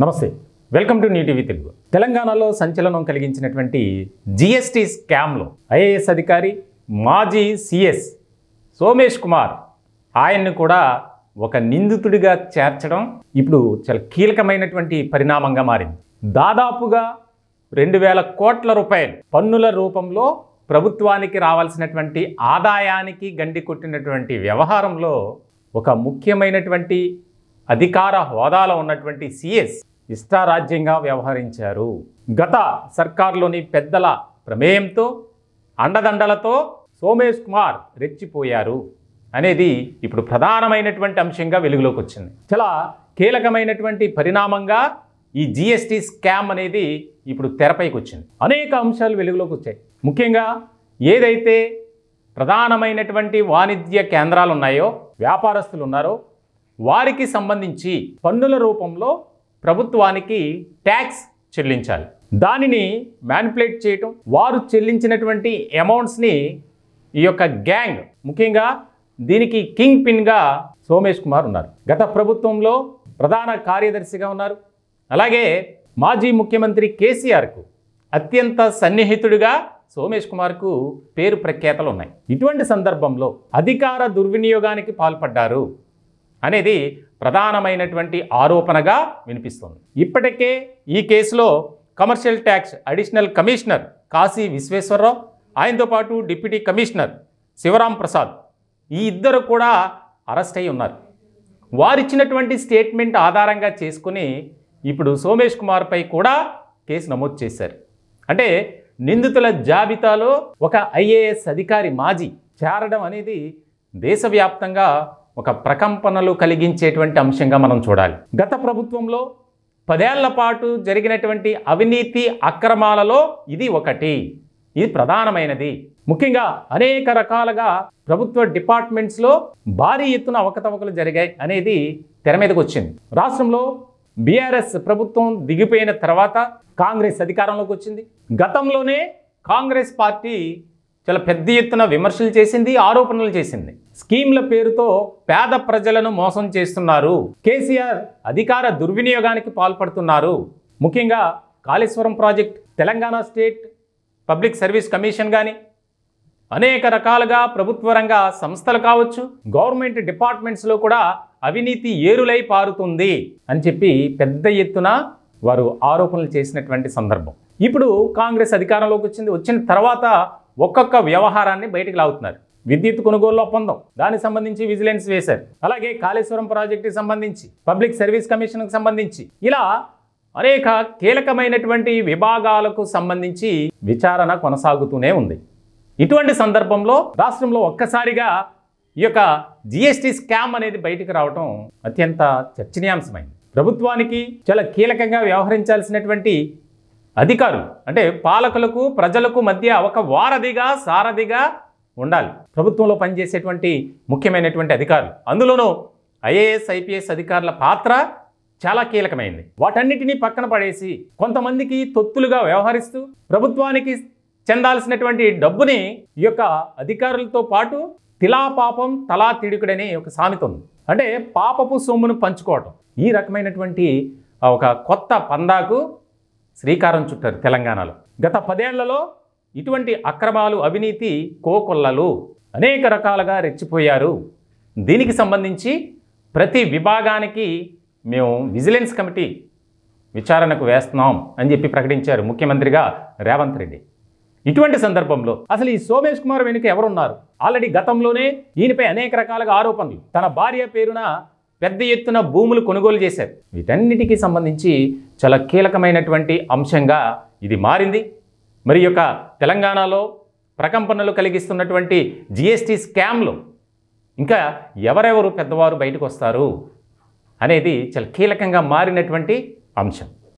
నమస్తే, welcome to new TV Telugu. తెలంగాణలో సంచలనం కలిగించినటువంటి జిఎస్టీ స్కామ్లో ఐఏఎస్ అధికారి మాజీ సిఎస్ సోమేష్ కుమార్ ఆయన్ని కూడా ఒక నిందితుడిగా చేర్చడం ఇప్పుడు చాలా కీలకమైనటువంటి పరిణామంగా మారింది. దాదాపుగా 2000 కోట్ల రూపాయలు పన్నుల రూపంలో ప్రభుత్వానికి రావాల్సినటువంటి ఆదాయానికి గండి కొట్టినటువంటి వ్యవహారంలో ఒక ముఖ్యమైనటువంటి అధికార హోదాలో ఉన్నటువంటి సిఎస్ ఇష్టారాజ్యంగా వ్యవహరించారు. గత సర్కార్లోని పెద్దల ప్రమేయంతో అండదండలతో సోమేష్ కుమార్ రెచ్చిపోయారు అనేది ఇప్పుడు ప్రధానమైనటువంటి అంశంగా వెలుగులోకి వచ్చింది. చాలా కీలకమైనటువంటి పరిణామంగా ఈ జిఎస్టీ స్కామ్ అనేది ఇప్పుడు తెరపైకి వచ్చింది. అనేక అంశాలు వెలుగులోకి వచ్చాయి. ముఖ్యంగా ఏదైతే ప్రధానమైనటువంటి వాణిజ్య కేంద్రాలు ఉన్నాయో, వ్యాపారస్తులు ఉన్నారో వారికి సంబంధించి పన్నుల రూపంలో ప్రభుత్వానికి ట్యాక్స్ చెల్లించాలి. దానిని మ్యానిపులేట్ చేయటం, వారు చెల్లించినటువంటి అమౌంట్స్ని ఈ యొక్క గ్యాంగ్, ముఖ్యంగా దీనికి కింగ్ పిన్గా సోమేష్ కుమార్ ఉన్నారు. గత ప్రభుత్వంలో ప్రధాన కార్యదర్శిగా ఉన్నారు. అలాగే మాజీ ముఖ్యమంత్రి కేసీఆర్కు అత్యంత సన్నిహితుడిగా సోమేష్ కుమార్కు పేరు ప్రఖ్యాతలు ఉన్నాయి. ఇటువంటి సందర్భంలో అధికార దుర్వినియోగానికి పాల్పడ్డారు అనేది ప్రధానమైనటువంటి ఆరోపణగా వినిపిస్తుంది. ఇప్పటికే ఈ కేసులో commercial tax additional commissioner Kashi Visweswararao, ఆయనతో పాటు డిప్యూటీ కమిషనర్ శివరాం ప్రసాద్, ఈ ఇద్దరు కూడా అరెస్ట్ అయి ఉన్నారు. వారిచ్చినటువంటి స్టేట్మెంట్ ఆధారంగా చేసుకుని ఇప్పుడు సోమేష్ కుమార్పై కూడా కేసు నమోదు చేశారు. అంటే నిందితుల జాబితాలో ఒక ఐఏఎస్ అధికారి మాజీ చేరడం అనేది దేశవ్యాప్తంగా ఒక ప్రకంపనలు కలిగించేటువంటి అంశంగా మనం చూడాలి. గత ప్రభుత్వంలో 10 ఏళ్ల పాటు జరిగినటువంటి అవినీతి అక్రమాలలో ఇది ఒకటి. ఇది ప్రధానమైనది. ముఖ్యంగా అనేక రకాలుగా ప్రభుత్వ డిపార్ట్మెంట్స్లో భారీ ఎత్తున అవకతవకలు జరిగాయి అనేది తెర మీదకి వచ్చింది. రాష్ట్రంలో బీఆర్ఎస్ ప్రభుత్వం దిగిపోయిన తర్వాత కాంగ్రెస్ అధికారంలోకి వచ్చింది. గతంలోనే కాంగ్రెస్ పార్టీ చాలా పెద్ద ఎత్తున విమర్శలు చేసింది, ఆరోపణలు చేసింది. స్కీమ్ల పేరుతో పేద ప్రజలను మోసం చేస్తున్నారు, కేసీఆర్ అధికార దుర్వినియోగానికి పాల్పడుతున్నారు, ముఖ్యంగా Kaleshwaram project, Telangana state public service commission కానీ అనేక రకాలుగా ప్రభుత్వ రంగ సంస్థలు కావచ్చు, గవర్నమెంట్ డిపార్ట్మెంట్స్లో కూడా అవినీతి ఏరులై పారుతుంది అని చెప్పి పెద్ద ఎత్తున వారు ఆరోపణలు చేసినటువంటి సందర్భం. ఇప్పుడు కాంగ్రెస్ అధికారంలోకి వచ్చిన తర్వాత ఒక్కొక్క వ్యవహారాన్ని బయటకు లాగుతున్నారు. విద్యుత్ కొనుగోలు ఒప్పందం, దానికి సంబంధించి విజిలెన్స్ వేశారు. అలాగే కాళేశ్వరం ప్రాజెక్టుకి సంబంధించి, పబ్లిక్ సర్వీస్ కమిషన్కి సంబంధించి ఇలా అనేక కీలకమైనటువంటి విభాగాలకు సంబంధించి విచారణ కొనసాగుతూనే ఉంది. ఇటువంటి సందర్భంలో రాష్ట్రంలో ఒక్కసారిగా ఈ యొక్క జిఎస్టీ స్కామ్ అనేది బయటకు రావటం అత్యంత చర్చనీయాంశమైంది. ప్రభుత్వానికి చాలా కీలకంగా వ్యవహరించాల్సినటువంటి అధికారులు, అంటే పాలకులకు ప్రజలకు మధ్య ఒక వారధిగా సారథిగా ఉండాలి ప్రభుత్వంలో పనిచేసేటువంటి ముఖ్యమైనటువంటి అధికారులు. అందులోనూ ఐఏఎస్ ఐపీఎస్ అధికారుల పాత్ర చాలా కీలకమైంది. వాటన్నిటినీ పక్కన పడేసి కొంతమందికి తొత్తులుగా వ్యవహరిస్తూ ప్రభుత్వానికి చెందాల్సినటువంటి డబ్బుని ఈ యొక్క అధికారులతో పాటు తిలా పాపం తలా తిడుకుడనే ఒక సామెత ఉంది. అంటే పాపపు సొమ్మును పంచుకోవటం. ఈ రకమైనటువంటి ఒక కొత్త పందాకు శ్రీకారం చుట్టారు తెలంగాణలో. గత 10 ఏళ్లలో ఇటువంటి అక్రమాలు, అవినీతి కోకొల్లలు అనేక రకాలుగా రెచ్చిపోయారు. దీనికి సంబంధించి ప్రతి విభాగానికి మేము విజిలెన్స్ కమిటీ విచారణకు వేస్తున్నాం అని చెప్పి ప్రకటించారు ముఖ్యమంత్రిగా రేవంత్ రెడ్డి. ఇటువంటి సందర్భంలో అసలు ఈ సోమేష్ కుమార్ వెనుక ఎవరున్నారు? ఆల్రెడీ గతంలోనే ఈయనపై అనేక రకాలుగా ఆరోపణలు, తన భార్య పేరున పెద్ద ఎత్తున భూములు కొనుగోలు చేశారు. వీటన్నిటికీ సంబంధించి చాలా కీలకమైనటువంటి అంశంగా ఇది మారింది. మరి యొక్క తెలంగాణలో ప్రకంపనలు కలిగిస్తున్నటువంటి జిఎస్టీ స్కామ్లో ఇంకా ఎవరెవరు పెద్దవారు బయటకు వస్తారు అనేది చాలా కీలకంగా మారినటువంటి అంశం.